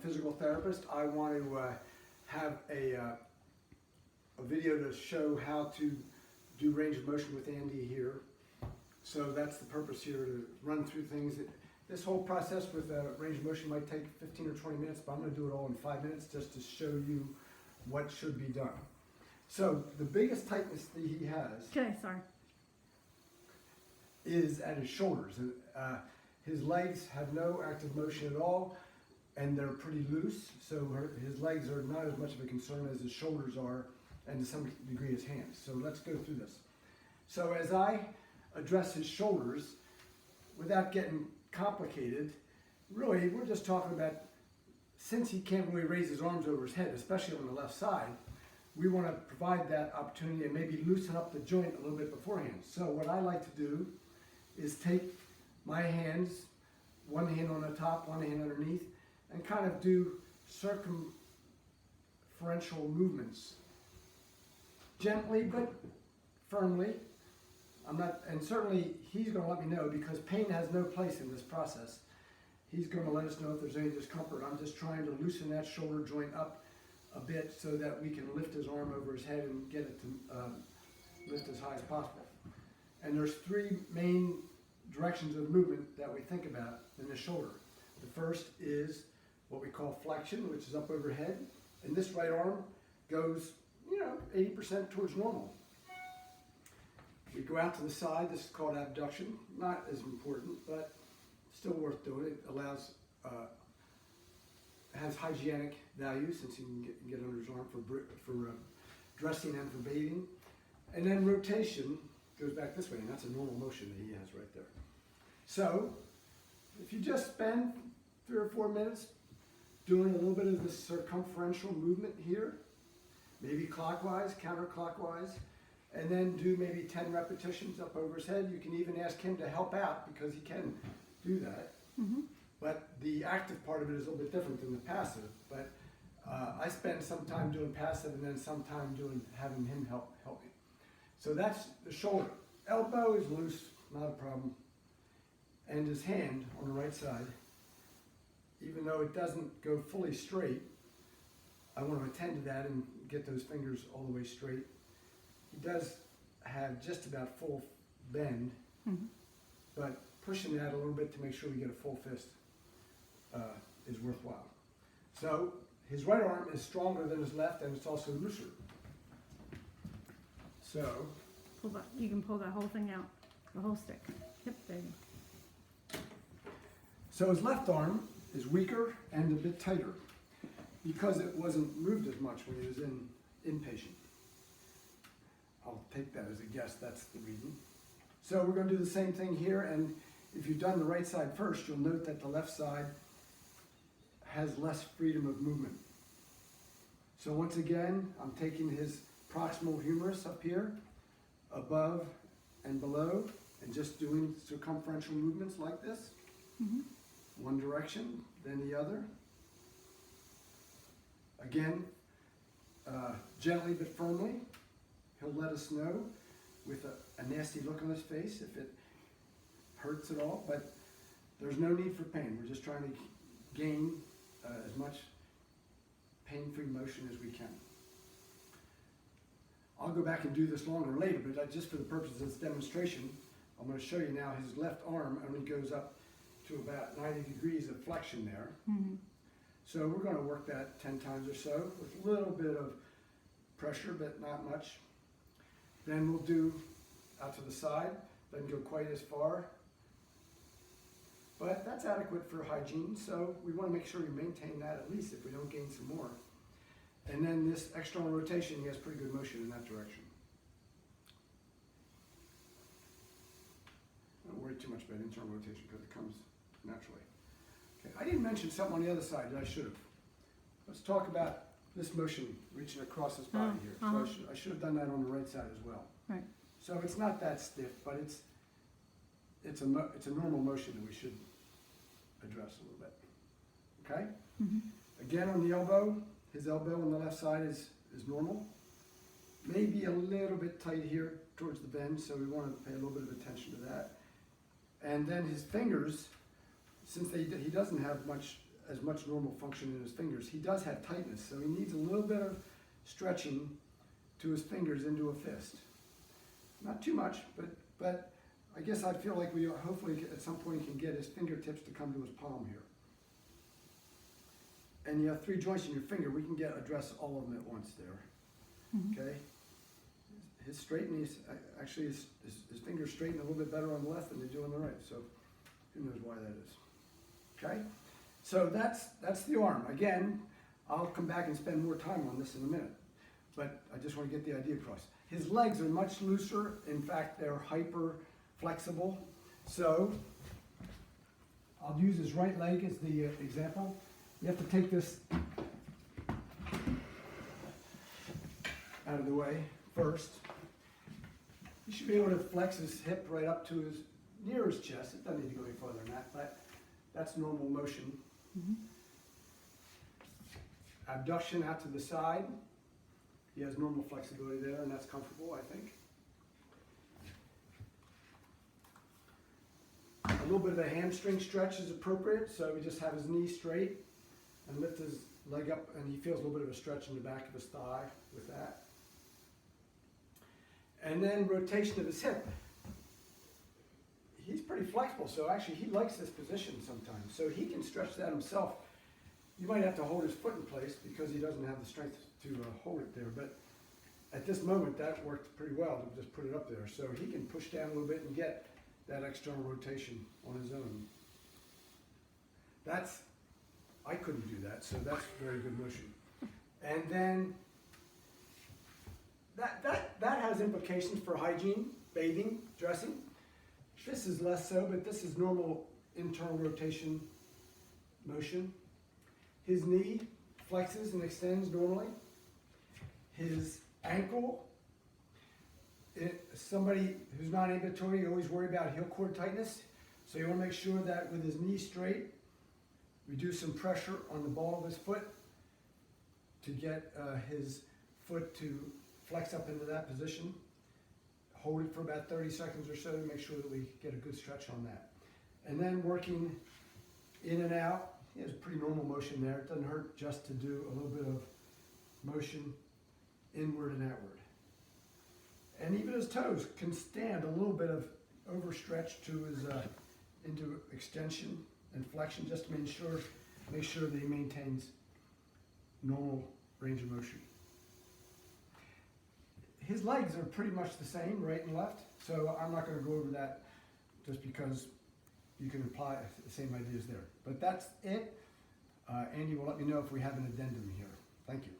physical therapist. I want to have a video to show how to do range of motion with Andy here. So that's the purpose here, to run through things. This whole process with range of motion might take 15 or 20 minutes, but I'm going to do it all in 5 minutes just to show you what should be done. So the biggest tightness that he has Okay, sorry. is at his shoulders. His legs have no active motion at all, and they're pretty loose, so his legs are not as much of a concern as his shoulders are, and to some degree his hands. So let's go through this. So as I address his shoulders, without getting complicated, really we're just talking about, since he can't really raise his arms over his head, especially on the left side, we want to provide that opportunity and maybe loosen up the joint a little bit beforehand. So what I like to do is take my hands, one hand on the top, one hand underneath, and kind of do circumferential movements. Gently but firmly. And certainly he's going to let me know, because pain has no place in this process. He's going to let us know if there's any discomfort. I'm just trying to loosen that shoulder joint up a bit so that we can lift his arm over his head and get it to lift as high as possible. And there's three main directions of movement that we think about in the shoulder. The first is what we call flexion, which is up overhead. And this right arm goes, 80% towards normal. We go out to the side. This is called abduction. Not as important, but still worth doing. It allows, has hygienic value, since you can get under his arm for dressing and for bathing. And then rotation goes back this way, and that's a normal motion that he has right there. So if you just spend 3 or 4 minutes doing a little bit of this circumferential movement here, maybe clockwise, counterclockwise, and then do maybe 10 repetitions up over his head. You can even ask him to help out, because he can do that. Mm-hmm. But the active part of it is a little bit different than the passive. But I spend some time doing passive and then some time having him help me. So that's the shoulder. Elbow is loose, not a problem. And his hand on the right side, even though it doesn't go fully straight, I want to attend to that and get those fingers all the way straight. He does have just about full bend, but pushing that a little bit to make sure we get a full fist is worthwhile. So his right arm is stronger than his left, and it's also looser. So You can pull that whole thing out, the whole stick. Yep, there you go. So his left arm is weaker and a bit tighter, because it wasn't moved as much when he was inpatient. I'll take that as a guess, that's the reason. So we're going to do the same thing here, and if you've done the right side first, you'll note that the left side has less freedom of movement. So once again, I'm taking his proximal humerus up here, above and below, and just doing circumferential movements like this. Mm-hmm. One direction, then the other. Again, gently but firmly. He'll let us know with a nasty look on his face if it hurts at all, but there's no need for pain. We're just trying to gain as much pain-free motion as we can. I'll go back and do this longer later, but just for the purpose of this demonstration, I'm going to show you now his left arm only goes up to about 90 degrees of flexion there. Mm-hmm. So we're going to work that 10 times or so with a little bit of pressure, but not much. Then we'll do out to the side, doesn't go quite as far, but that's adequate for hygiene, so we want to make sure we maintain that at least if we don't gain some more. And then this external rotation, he has pretty good motion in that direction. Don't worry too much about internal rotation because it comes naturally. Okay, I didn't mention something on the other side that I should have. Let's talk about this motion reaching across his body here. So I should have done that on the right side as well. Right. So it's not that stiff, but it's a normal motion that we should address a little bit. Okay? Mm-hmm. Again, on the elbow, his elbow on the left side is normal. Maybe a little bit tight here towards the bend, so we want to pay a little bit of attention to that. And then his fingers, since he doesn't have much as much normal function in his fingers. He does have tightness, so he needs a little bit of stretching to his fingers into a fist. Not too much, but I guess I feel like we hopefully at some point can get his fingertips to come to his palm here. And you have 3 joints in your finger. We can address all of them at once there. Mhm. Okay. His straightening is actually his fingers straighten a little bit better on the left than they do on the right. So who knows why that is? Okay. So that's the arm. Again, I'll come back and spend more time on this in a minute, but I just want to get the idea across. His legs are much looser. In fact, they're hyper flexible. So I'll use his right leg as the example. You have to take this out of the way first. You should be able to flex his hip right up to near his chest. It doesn't need to go any further than that, but that's normal motion. Mhm. Abduction out to the side. He has normal flexibility there, and that's comfortable, I think. A little bit of a hamstring stretch is appropriate, so we just have his knee straight and lift his leg up, and he feels a little bit of a stretch in the back of his thigh with that. And then rotation of his hip. He's pretty flexible, so actually he likes this position sometimes, so he can stretch that himself. You might have to hold his foot in place because he doesn't have the strength to hold it there, but at this moment that worked pretty well to just put it up there. So he can push down a little bit and get that external rotation on his own. I couldn't do that, so that's very good motion. And then that has implications for hygiene, bathing, dressing. This is less so, but this is normal internal rotation motion. His knee flexes and extends normally. His ankle, somebody who's not ambulatory, you always worry about heel cord tightness. So you want to make sure that with his knee straight, reduce some pressure on the ball of his foot to get his foot to flex up into that position. Hold it for about 30 seconds or so to make sure that we get a good stretch on that. And then working in and out. He has pretty normal motion there. It doesn't hurt just to do a little bit of motion inward and outward. And even his toes can stand a little bit of overstretch to his into extension and flexion, just to make sure that he maintains normal range of motion. His legs are pretty much the same, right and left, so I'm not going to go over that just because you can apply the same ideas there. But that's it. Andy will let me know if we have an addendum here. Thank you.